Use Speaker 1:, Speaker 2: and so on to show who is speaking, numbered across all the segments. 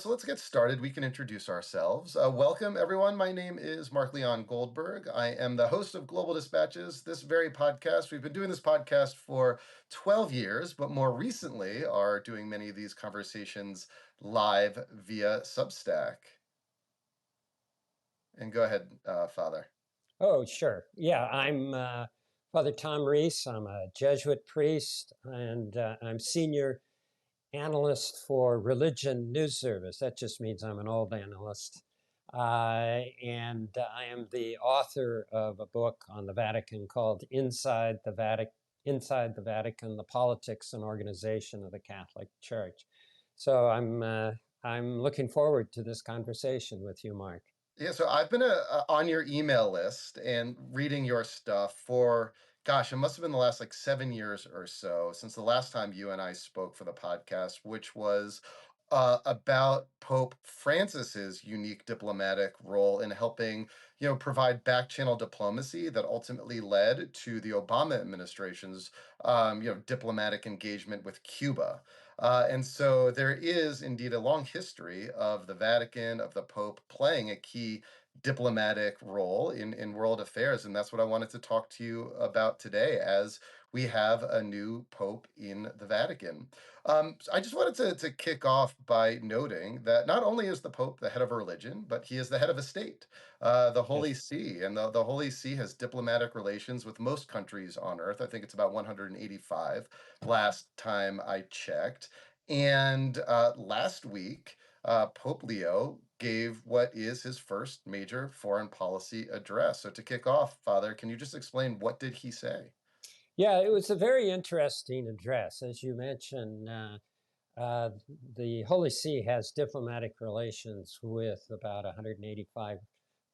Speaker 1: So let's get started. We can introduce ourselves. Welcome, everyone. My name is Mark Leon Goldberg. I am the host of Global Dispatches, this very podcast. We've been doing this podcast for 12 years, but more recently are doing many of these conversations live via Substack. And go ahead, Father.
Speaker 2: Oh, sure. Yeah, I'm Father Tom Reese. I'm a Jesuit priest, and I'm senior analyst for Religion News Service. That just means I'm an old analyst. And I am the author of a book on the Vatican called Inside the Vatican: The Politics and Organization of the Catholic Church. So I'm looking forward to this conversation with you, Mark.
Speaker 1: Yeah, so I've been on your email list and reading your stuff for, gosh, it must have been the last like 7 years or so since the last time you and I spoke for the podcast, which was about Pope Francis's unique diplomatic role in helping, provide back channel diplomacy that ultimately led to the Obama administration's, diplomatic engagement with Cuba. And so there is indeed a long history of the Vatican, of the Pope playing a key diplomatic role in world affairs. And that's what I wanted to talk to you about today as we have a new Pope in the Vatican. So I just wanted to kick off by noting that not only is the Pope the head of a religion, but he is the head of a state, the Holy
Speaker 2: Yes.
Speaker 1: See. And the Holy See has diplomatic relations with most countries on earth. I think it's about 185 last time I checked. And last week, Pope Leo gave what is his first major foreign policy address. So to kick off, Father, can you just explain what did he say?
Speaker 2: Yeah, it was a very interesting address. As you mentioned, the Holy See has diplomatic relations with about 185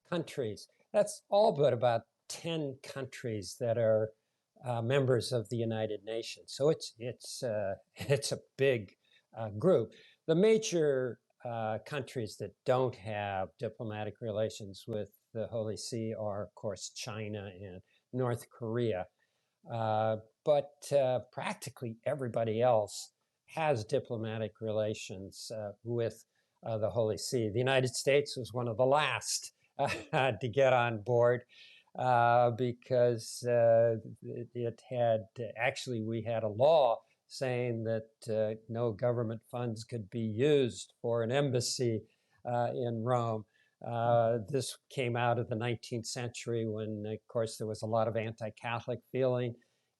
Speaker 2: countries. That's all but about 10 countries that are members of the United Nations. So it's it's a big group. The major countries that don't have diplomatic relations with the Holy See are, of course, China and North Korea. But practically everybody else has diplomatic relations with the Holy See. The United States was one of the last to get on board because it had actually, we had a law saying that no government funds could be used for an embassy in Rome. This came out of the 19th century when, of course, there was a lot of anti-Catholic feeling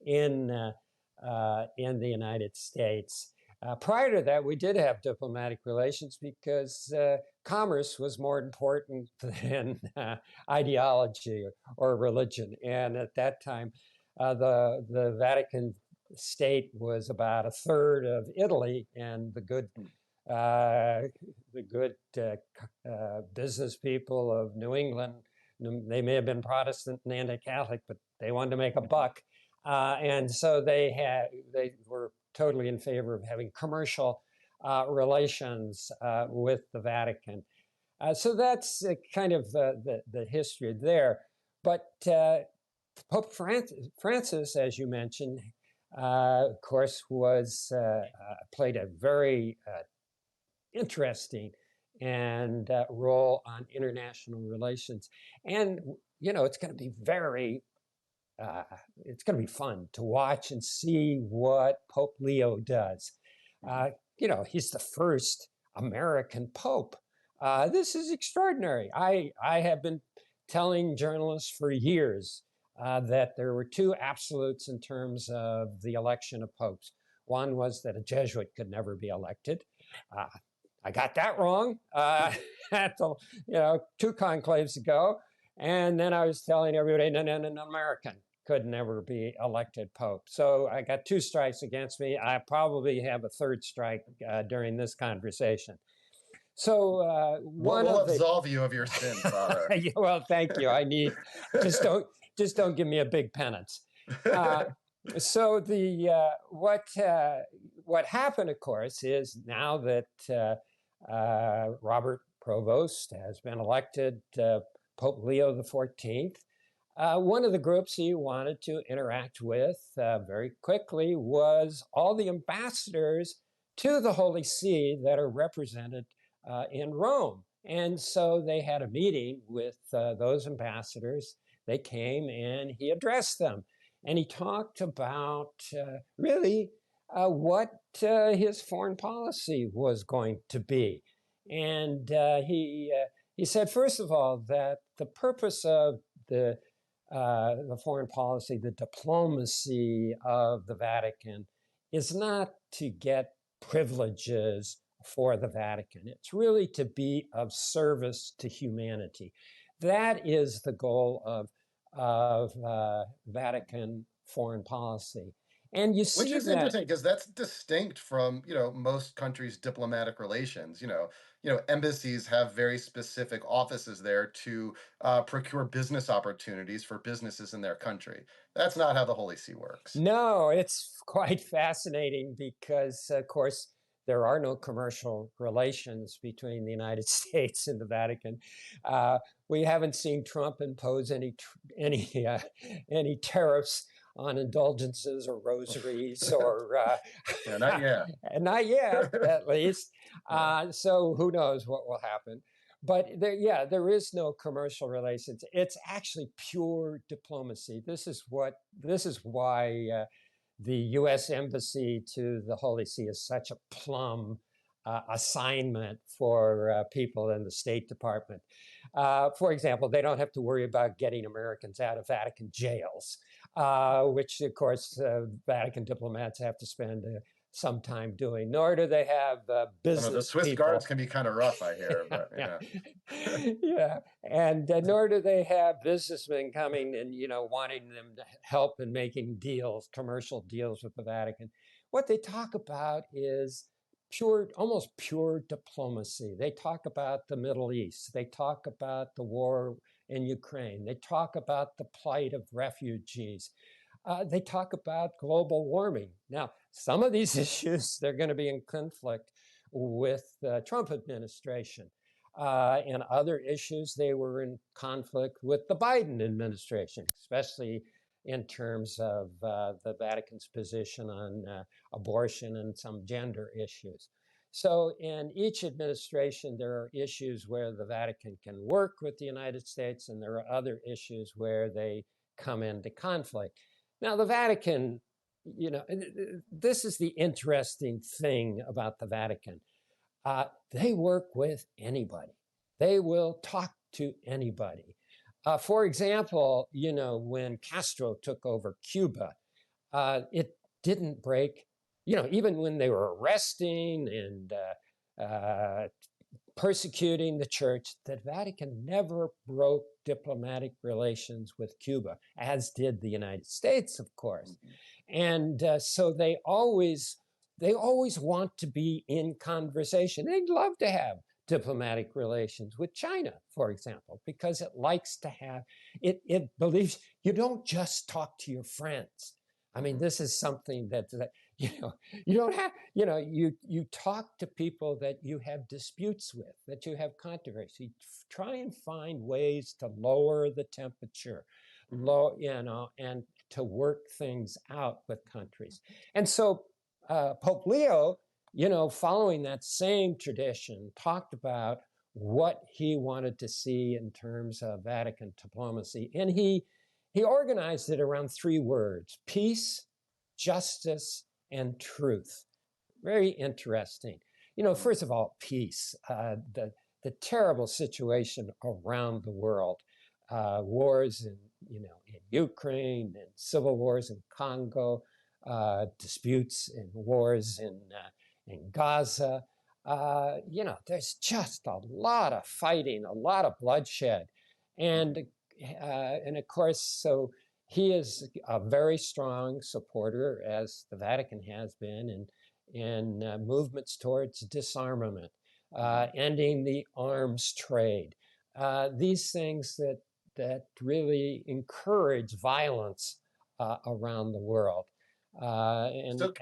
Speaker 2: in the United States. Prior to that, we did have diplomatic relations because commerce was more important than ideology or religion. And at that time, the Vatican state was about a third of Italy, and the good business people of New England, they may have been Protestant and anti-Catholic, but they wanted to make a buck. And so they were totally in favor of having commercial relations with the Vatican. So that's kind of the history there. But Pope Francis, as you mentioned, of course, played a very interesting and role on international relations. And, it's going to be it's going to be fun to watch and see what Pope Leo does. He's the first American Pope. This is extraordinary. I have been telling journalists for years that there were two absolutes in terms of the election of popes. One was that a Jesuit could never be elected. I got that wrong at two conclaves ago. And then I was telling everybody, no, an American could never be elected Pope. So I got two strikes against me. I probably have a third strike during this conversation. So
Speaker 1: we'll absolve you of your sin, Father.
Speaker 2: Well, thank you. just don't give me a big penance. So what happened, of course, is now that Robert Provost has been elected Pope Leo XIV. One of the groups he wanted to interact with very quickly was all the ambassadors to the Holy See that are represented in Rome. And so they had a meeting with those ambassadors. They came and he addressed them. And he talked about really what his foreign policy was going to be. And he said, first of all, that the purpose of the foreign policy, the diplomacy of the Vatican, is not to get privileges for the Vatican. It's really to be of service to humanity. That is the goal of Vatican foreign policy. And you
Speaker 1: Which
Speaker 2: see
Speaker 1: is
Speaker 2: that.
Speaker 1: interesting because that's distinct from, most countries' diplomatic relations. Embassies have very specific offices there to procure business opportunities for businesses in their country. That's not how the Holy See works.
Speaker 2: No, it's quite fascinating because, of course, there are no commercial relations between the United States and the Vatican. Uh, we haven't seen Trump impose any tariffs on indulgences or rosaries or
Speaker 1: Yeah, not yet.
Speaker 2: not yet, at least.
Speaker 1: Yeah.
Speaker 2: So who knows what will happen? But yeah, there is no commercial relations. It's actually pure diplomacy. This is why the U.S. embassy to the Holy See is such a plum assignment for people in the State Department. For example, they don't have to worry about getting Americans out of Vatican jails, which, of course, Vatican diplomats have to spend some time doing, nor do they have
Speaker 1: I know the
Speaker 2: business
Speaker 1: Swiss guards
Speaker 2: people.
Speaker 1: can be kind of rough, I hear, but
Speaker 2: Yeah,
Speaker 1: yeah.
Speaker 2: yeah, and nor do they have businessmen coming and wanting them to help in making deals, commercial deals with the Vatican. What they talk about is pure, almost pure diplomacy. They talk about the Middle East. They talk about the war in Ukraine. They talk about the plight of refugees. They talk about global warming. Now, some of these issues they're going to be in conflict with the Trump administration. And other issues, they were in conflict with the Biden administration, especially in terms of the Vatican's position on abortion and some gender issues. So, in each administration, there are issues where the Vatican can work with the United States, and there are other issues where they come into conflict. Now, the Vatican, this is the interesting thing about the Vatican. They work with anybody. They will talk to anybody. For example, when Castro took over Cuba, it didn't break, even when they were arresting and persecuting the church, the Vatican never broke diplomatic relations with Cuba, as did the United States, of course.
Speaker 1: Mhm.
Speaker 2: And so they always want to be in conversation. They'd love to have diplomatic relations with China, for example, because it likes to have it believes you don't just talk to your friends. I mean,
Speaker 1: Mhm.
Speaker 2: this is something that you don't have, you talk to people that you have disputes with, that you have controversy. Try and find ways to lower the temperature,
Speaker 1: Mhm.
Speaker 2: and to work things out with countries. And so Pope Leo, following that same tradition, talked about what he wanted to see in terms of Vatican diplomacy. And he organized it around three words: peace, justice, and truth. Very interesting.
Speaker 1: Mhm.
Speaker 2: First of all, peace. The terrible situation around the world, wars in Ukraine, and civil wars in Congo, disputes and wars in Gaza. There's just a lot of fighting, a lot of bloodshed,
Speaker 1: Mhm.
Speaker 2: and of course, so he is a very strong supporter, as the Vatican has been, in movements towards disarmament,
Speaker 1: Mhm.
Speaker 2: ending the arms trade. These things that really encourage violence around the world. And
Speaker 1: So,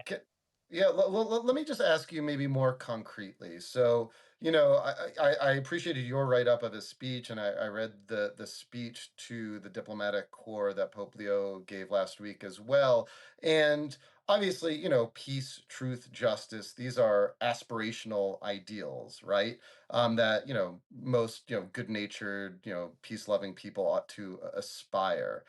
Speaker 1: yeah, let me just ask you maybe more concretely. So, I appreciated your write up of his speech, and I read the speech to the diplomatic corps that Pope Leo gave last week as well. And obviously, peace, truth, justice, these are aspirational ideals, right? That, most, good-natured, peace-loving people ought to aspire.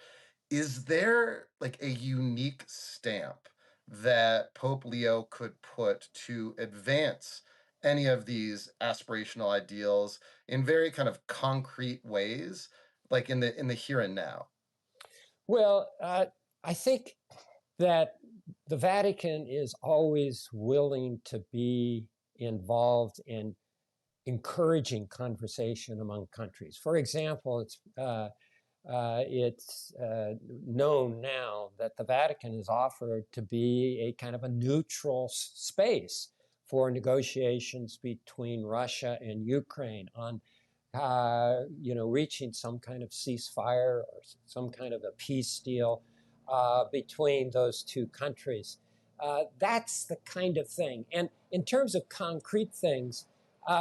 Speaker 1: Is there like a unique stamp that Pope Leo could put to advance any of these aspirational ideals in very kind of concrete ways, like in the here and now?
Speaker 2: Well, I think that the Vatican is always willing to be involved in encouraging conversation among countries. For example, it's known now that the Vatican is offered to be a kind of a neutral space for negotiations between Russia and Ukraine on reaching some kind of ceasefire or some kind of a peace deal between those two countries. That's the kind of thing. And in terms of concrete things,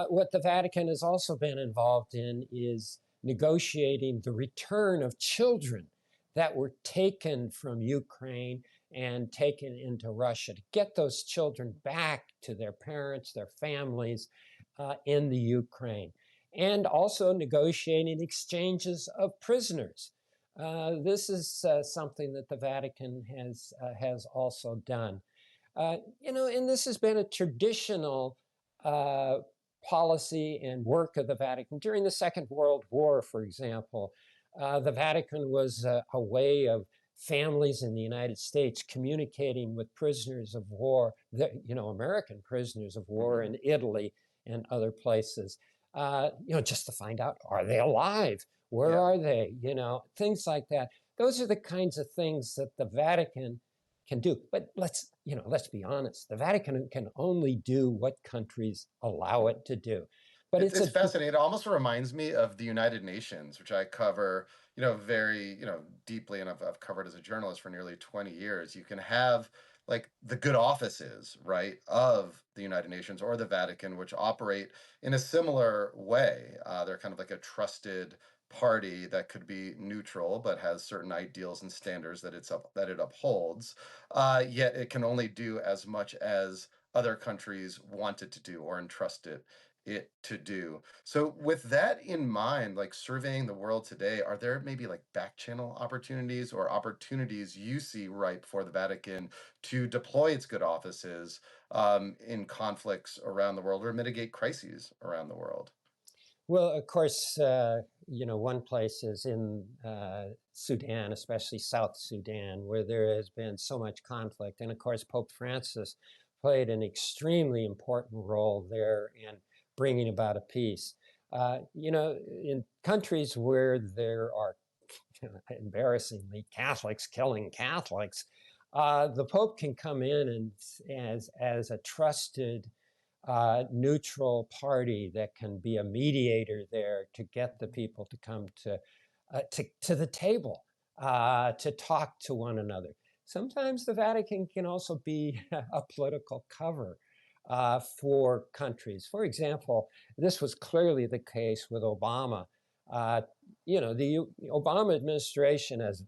Speaker 2: what the Vatican has also been involved in is negotiating the return of children that were taken from Ukraine and taken into Russia, to get those children back to their parents, their families in the Ukraine, and also negotiating exchanges of prisoners. This is something that the Vatican has also done. And this has been a traditional uh, policy and work of the Vatican. During the Second World War, for example, the Vatican was a way of families in the United States communicating with prisoners of war, American prisoners of war
Speaker 1: Mhm.
Speaker 2: in Italy and other places, just to find out, are they alive? Where
Speaker 1: Yeah.
Speaker 2: are they? Things like that. Those are the kinds of things that the Vatican can do. But let's be honest. The Vatican can only do what countries allow
Speaker 1: Mhm.
Speaker 2: it to do. But
Speaker 1: It's
Speaker 2: it's
Speaker 1: it's
Speaker 2: a
Speaker 1: fascinating. It almost reminds me of the United Nations, which I cover, very, deeply, and I've covered as a journalist for nearly 20 years. You can have like the good offices, right, of the United Nations or the Vatican, which operate in a similar way. They're kind of like a trusted party that could be neutral, but has certain ideals and standards that it upholds. Yet it can only do as much as other countries want it to do or entrust it to do. So with that in mind, like surveying the world today, are there maybe like back channel opportunities or opportunities you see ripe for the Vatican to deploy its good offices in conflicts around the world or mitigate crises around the world?
Speaker 2: Well, of course, one place is in Sudan, especially South Sudan, where there has been so much conflict. And of course, Pope Francis played an extremely important role there in bringing about a peace. In countries where there are embarrassingly Catholics killing Catholics, the Pope can come in and as a trusted neutral party that can be a mediator there to get the people to come to the table to talk to one another. Sometimes the Vatican can also be a political cover for countries. For example, this was clearly the case with Obama. Uh, the Obama administration, as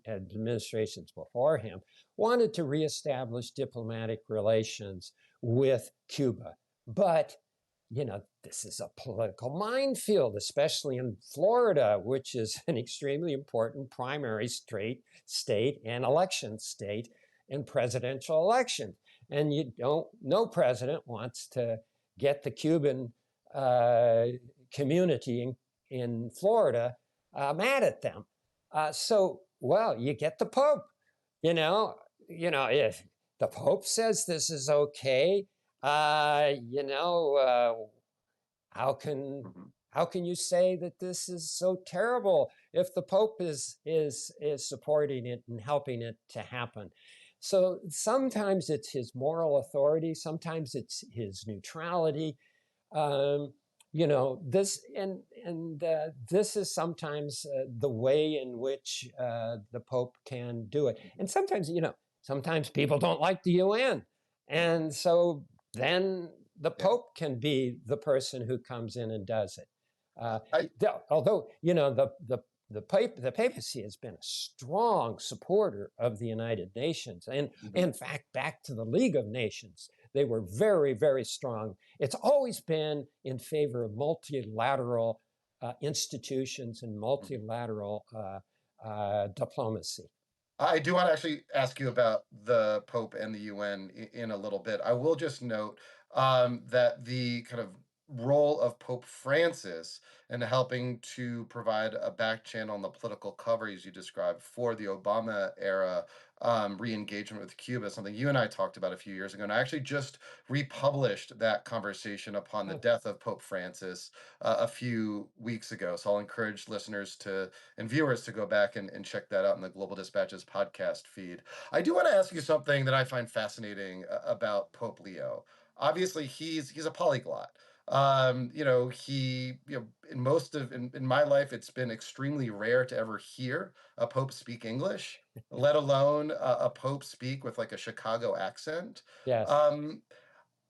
Speaker 2: administrations before him, wanted to reestablish diplomatic relations with Cuba. But, this is a political minefield, especially in Florida, which is an extremely important primary state and election state in presidential elections. And no president wants to get the Cuban uh, community in Florida mad at them. Well, you get the Pope. If the Pope says this is okay, uh, you know, uh, how can
Speaker 1: Mhm.
Speaker 2: how can you say that this is so terrible if the Pope is supporting it and helping it to happen? So sometimes it's his moral authority, sometimes it's his neutrality. Um, this is sometimes the way in which the Pope can do it.
Speaker 1: Mhm.
Speaker 2: And sometimes people don't like the UN,
Speaker 1: Mhm.
Speaker 2: and so then the
Speaker 1: Yeah.
Speaker 2: Pope can be the person who comes in and does it. Uh,
Speaker 1: I
Speaker 2: although the the papacy has been a strong supporter of the United Nations. And
Speaker 1: Mhm.
Speaker 2: in fact, back to the League of Nations, they were very, very strong. It's always been in favor of multilateral institutions and
Speaker 1: Mhm.
Speaker 2: multilateral diplomacy.
Speaker 1: I do want to actually ask you about the Pope and the UN in a little bit. I will just note that the kind of role of Pope Francis in helping to provide a back channel on the political coverage you described for the Obama era re-engagement with Cuba is something you and I talked about a few years ago. And I actually just republished that conversation upon the
Speaker 2: Oh,
Speaker 1: death of Pope Francis a few weeks ago. So I'll encourage listeners to and viewers to go back and check that out in the Global Dispatches podcast feed. I do want to ask you something that I find fascinating about Pope Leo. Obviously, he's a polyglot. In most of in my life, it's been extremely rare to ever hear a pope speak English, let alone a pope speak with like a Chicago accent.
Speaker 2: yes.
Speaker 1: Um,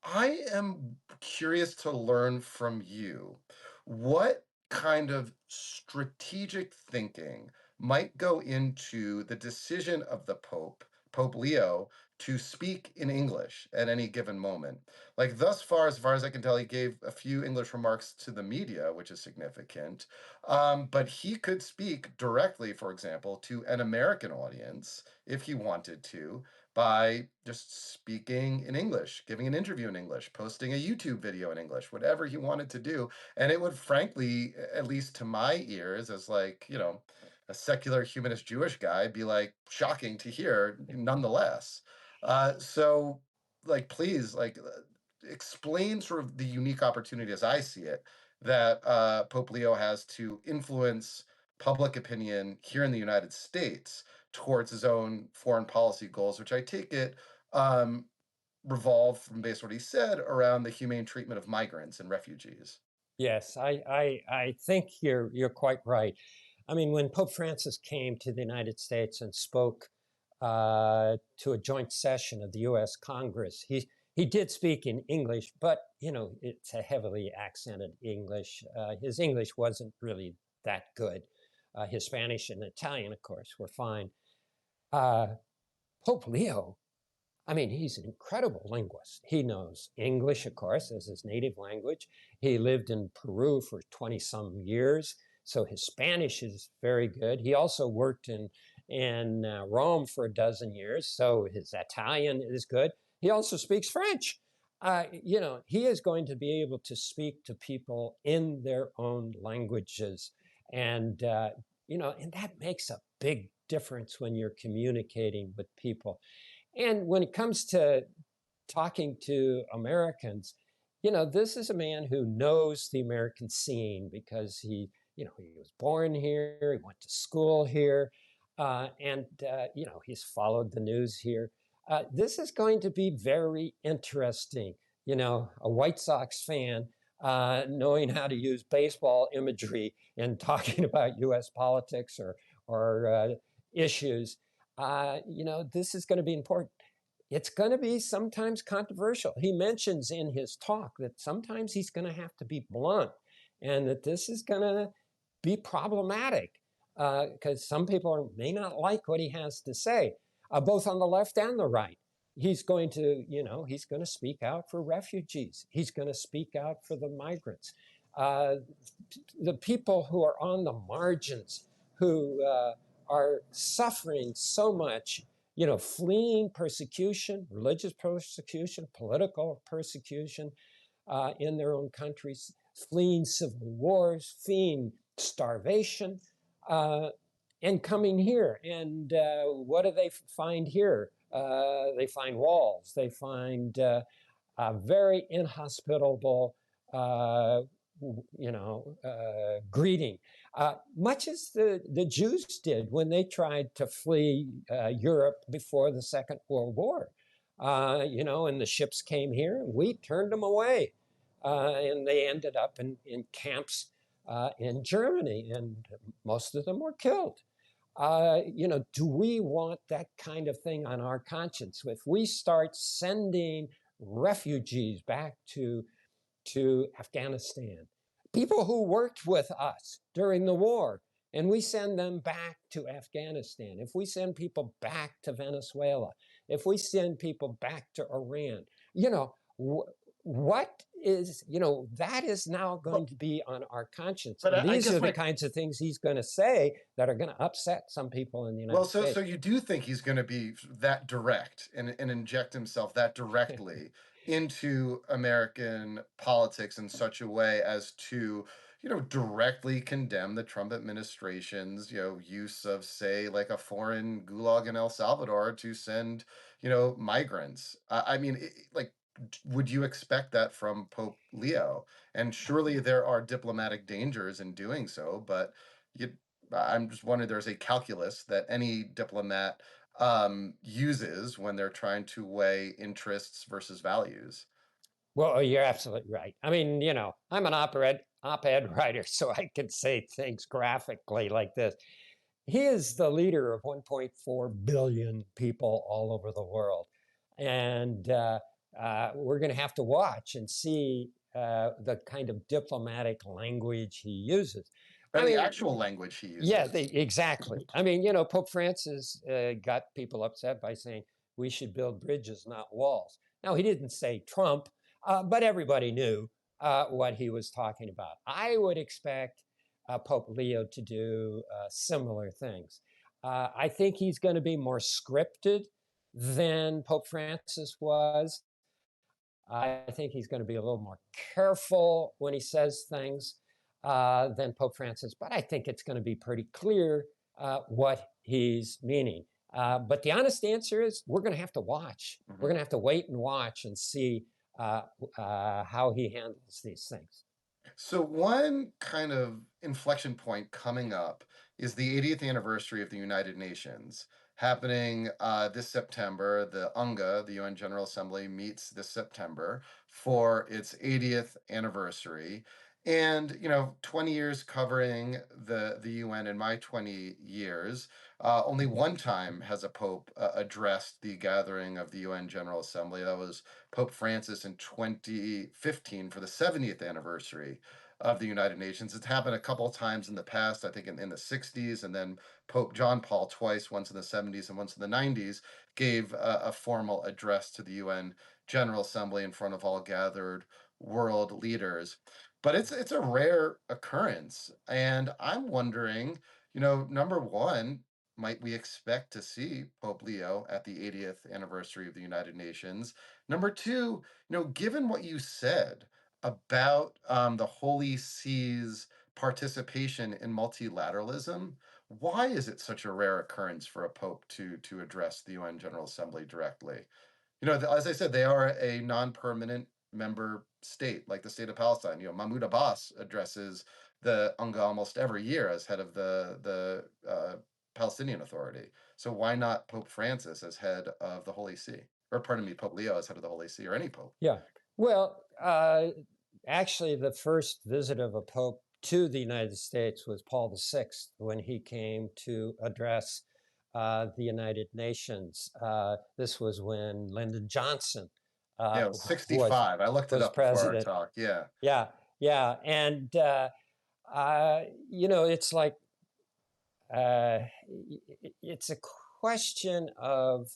Speaker 1: I am curious to learn from you what kind of strategic thinking might go into the decision of the Pope, Pope Leo, to speak in English at any given moment. Like thus as far as I can tell, he gave a few English remarks to the media, which is significant. But he could speak directly, for example, to an American audience if he wanted to by just speaking in English, giving an interview in English, posting a YouTube video in English, whatever he wanted to do. And it would frankly, at least to my ears, as like, a secular humanist Jewish guy, be like shocking to hear nonetheless. So like, please, like, explain sort of the unique opportunity as I see it that Pope Leo has to influence public opinion here in the United States towards his own foreign policy goals, which I take it um, revolve from based on what he said around the humane treatment of migrants and refugees.
Speaker 2: Yes, I think you're quite right. I mean, when Pope Francis came to the United States and spoke to a joint session of the U.S. Congress, he did speak in English, but it's a heavily accented English. His English wasn't really that good. His Spanish and Italian, of course, were fine. Uh, Pope Leo, I mean, he's an incredible linguist. He knows English, of course, as his native language. He lived in Peru for 20 some years, so his Spanish is very good. He also worked in Rome for a dozen years, so his Italian is good. He also speaks French. He is going to be able to speak to people in their own languages, and that makes a big difference when you're communicating with people. And when it comes to talking to Americans, this is a man who knows the American scene because he was born here, he went to school here, and he's followed the news here. This is going to be very interesting. A White Sox fan knowing how to use baseball imagery in talking about U.S. politics or issues. This is going to be important. It's going to be sometimes controversial. He mentions in his talk that sometimes he's going to have to be blunt and that this is going to be problematic because some people may not like what he has to say, both on the left and the right. He's going to speak out for refugees. He's going to speak out for the migrants, uh, the people who are on the margins, who are suffering so much, fleeing persecution, religious persecution, political persecution in their own countries, fleeing civil wars, fleeing starvation, uh, and coming here. And what do they find here? They find walls. They find very inhospitable, uh, greeting, much as the Jews did when they tried to flee Europe before the Second World War. And the ships came here, and we turned them away, and they ended up in camps in Germany, and most of them were killed. Do we want that kind of thing on our conscience? If we start sending refugees back to Afghanistan, people who worked with us during the war and we send them back to Afghanistan, if we send people back to Venezuela, if we send people back to Iran, you know, what is, that is now going
Speaker 1: But
Speaker 2: to be on our conscience.
Speaker 1: but
Speaker 2: And
Speaker 1: I
Speaker 2: these are
Speaker 1: guess
Speaker 2: the
Speaker 1: my
Speaker 2: kinds of things he's going to say that are going to upset some people in the
Speaker 1: Well,
Speaker 2: United
Speaker 1: so
Speaker 2: States.
Speaker 1: you do think he's going to be that direct and inject himself that directly into American politics in such a way as to, directly condemn the Trump administration's, use of, say, like a foreign gulag in El Salvador to send, migrants. I mean, like, would you expect that from Pope Leo? And surely there are diplomatic dangers in doing so, but you I'm just wondering, there's a calculus that any diplomat uses when they're trying to weigh interests versus values.
Speaker 2: Well, you're absolutely right. I mean, I'm an op-ed writer, so I can say things graphically like this. He is the leader of 1.4 billion people all over the world. And we're going to have to watch and see the kind of diplomatic language he uses.
Speaker 1: Or
Speaker 2: I
Speaker 1: the
Speaker 2: mean,
Speaker 1: actual language he
Speaker 2: yeah,
Speaker 1: uses.
Speaker 2: exactly. I mean, Pope Francis got people upset by saying we should build bridges, not walls. Now, he didn't say Trump, but everybody knew what he was talking about. I would expect Pope Leo to do similar things. I think he's going to be more scripted than Pope Francis was. I think he's going to be a little more careful when he says things than Pope Francis, but I think it's going to be pretty clear what he's meaning. But the honest answer is we're going to have to watch. We're
Speaker 1: Mhm.
Speaker 2: going to have to wait and watch and see how he handles these things.
Speaker 1: So one kind of inflection point coming up is the 80th anniversary of the United Nations happening this September. The UNGA, the UN General Assembly, meets this September for its 80th anniversary. And 20 years covering the UN, in my 20 years, only one time has a pope addressed the gathering of the UN General Assembly. That was Pope Francis in 2015 for the 70th anniversary of the United Nations. It's happened a couple of times in the past, I think in the 60s, and then Pope John Paul twice, once in the 70s and once in the 90s, gave a formal address to the UN General Assembly in front of all gathered world leaders. But it's a rare occurrence, and I'm wondering, number one, might we expect to see Pope Leo at the 80th anniversary of the United Nations? Number two, given what you said about the Holy See's participation in multilateralism, why is it such a rare occurrence for a pope to address the UN General Assembly directly? As I said, they are a non-permanent member state, like the state of Palestine. Mahmoud Abbas addresses the UNGA almost every year as head of the Palestinian Authority. So why not Pope Francis as head of the Holy See? Or pardon me, Pope Leo as head of the Holy See, or any pope?
Speaker 2: Yeah. Well, actually, the first visit of a pope to the United States was Paul VI when he came to address the United Nations. This was when Lyndon Johnson uh,
Speaker 1: Yeah, it was
Speaker 2: was
Speaker 1: 65. I looked it
Speaker 2: was
Speaker 1: up before our
Speaker 2: president.
Speaker 1: talk. Yeah.
Speaker 2: Yeah, yeah, and it's like uh, it's a question of.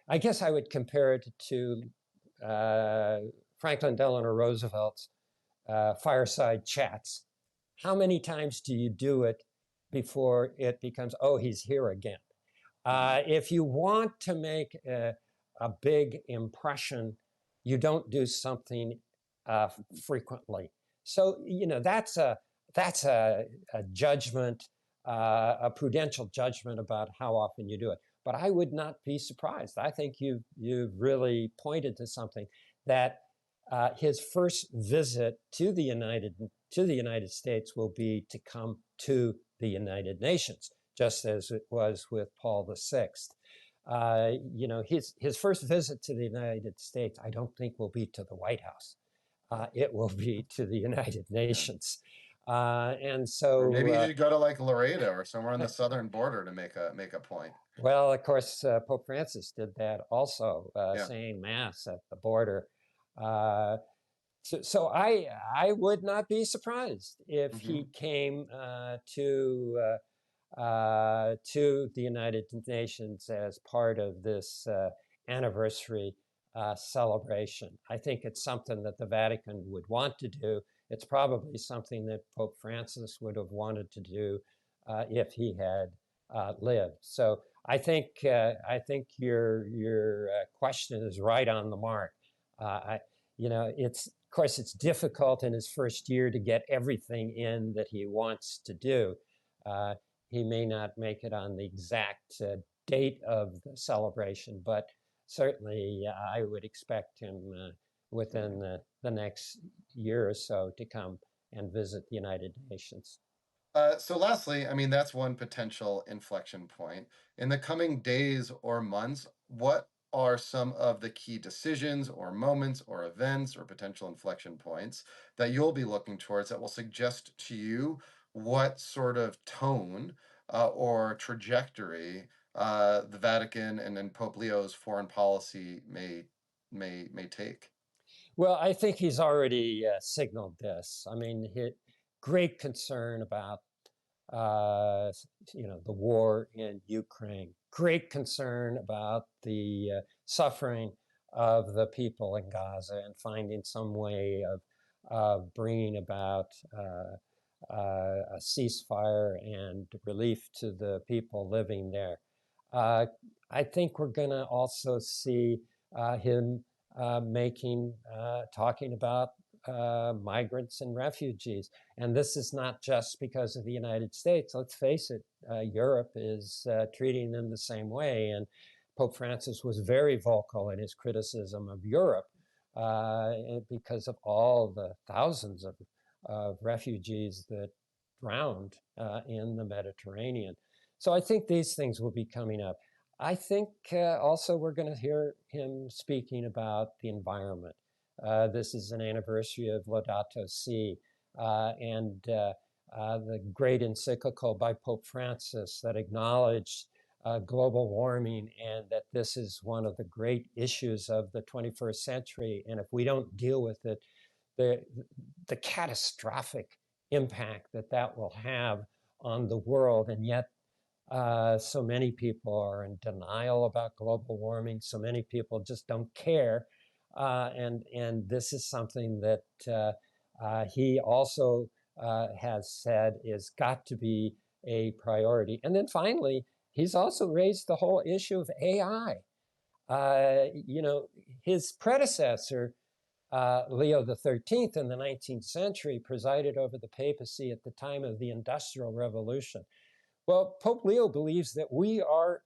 Speaker 2: I guess I would compare it to uh, Franklin Delano Roosevelt's fireside chats. How many times do you do it before it becomes, oh, he's here again?
Speaker 1: Mhm.
Speaker 2: If you want to make a big impression, you don't do something uh, frequently. So that's a judgment, a prudential judgment about how often you do it. But I would not be surprised. I think you've really pointed to something that his first visit to the United States will be to come to the United Nations, just as it was with Paul VI. His first visit to the United States, I don't think will be to the White House. It will be to the United
Speaker 1: Yeah.
Speaker 2: Nations. And
Speaker 1: Or
Speaker 2: so,
Speaker 1: maybe you should go to like Laredo or somewhere on the southern border to make a point.
Speaker 2: well, of course, Pope Francis did that also,
Speaker 1: Yeah.
Speaker 2: saying Mass at the border. Uh, So I would not be surprised if he
Speaker 1: Hmm.
Speaker 2: came to the United Nations as part of this anniversary celebration. I think it's something that the Vatican would want to do. It's probably something that Pope Francis would have wanted to do if he had lived. So I think your question is right on the mark. It's of course it's difficult in his first year to get everything in that he wants to do. Uh, he may not make it on the exact date of the celebration, but certainly I would expect him within the next year or so to come and visit the United Nations.
Speaker 1: So lastly, I mean, that's one potential inflection point. In the coming days or months, what are some of the key decisions or moments or events or potential inflection points that you'll be looking towards that will suggest to you what sort of tone or trajectory the Vatican and then Pope Leo's foreign policy may take?
Speaker 2: Well, I think he's already signaled this. I mean, great concern about uh, the war in Ukraine. Great concern about the suffering of the people in Gaza and finding some way of bringing about a ceasefire and relief to the people living there. Uh, I think we're going to also see him talking about migrants and refugees. And this is not just because of the United States. Let's face it, Europe is treating them the same way. And Pope Francis was very vocal in his criticism of Europe because of all the thousands of refugees that drowned in the Mediterranean. So I think these things will be coming up. I think also we're going to hear him speaking about the environment. This is an anniversary of Laudato Si, and the great encyclical by Pope Francis that acknowledged global warming and that this is one of the great issues of the 21st century. And if we don't deal with it, the, the catastrophic impact that that will have on the world. And yet, so many people are in denial about global warming. So many people just don't care. And this is something that he also has said is got to be a priority. And then finally, he's also raised the whole issue of AI. His predecessor, Leo the 13th in the 19th century, presided over the papacy at the time of the Industrial Revolution. Well, Pope Leo believes that we are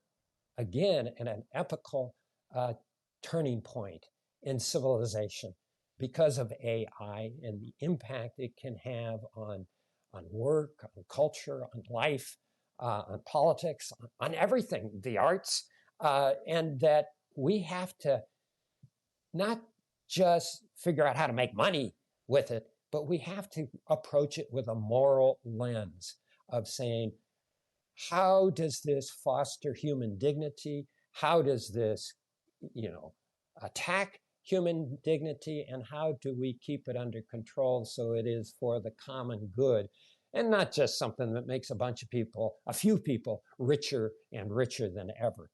Speaker 2: again at an epochal uh, turning point in civilization because of AI and the impact it can have on work, on culture, on life, on politics, on everything, the arts, and that we have to not just figure out how to make money with it, but we have to approach it with a moral lens of saying, how does this foster human dignity? How does this, attack human dignity? And how do we keep it under control so it is for the common good and not just something that makes a few people, richer and richer than ever?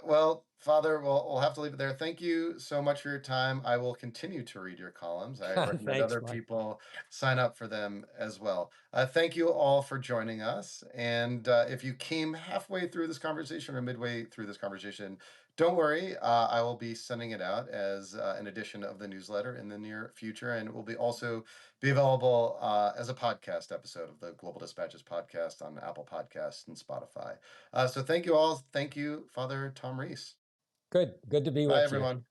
Speaker 1: Well, Father, we'll have to leave it there. Thank you so much for your time. I will continue to read your columns. I recommend
Speaker 2: Thanks,
Speaker 1: other
Speaker 2: Mike.
Speaker 1: people sign up for them as well. Thank you all for joining us. And if you came halfway through this conversation or midway through this conversation, don't worry. I will be sending it out as an edition of the newsletter in the near future, and it will be also be available as a podcast episode of the Global Dispatches podcast on Apple Podcasts and Spotify. So thank you all. Thank you, Father Tom Reese.
Speaker 2: Good to be
Speaker 1: Bye,
Speaker 2: with you.
Speaker 1: everyone.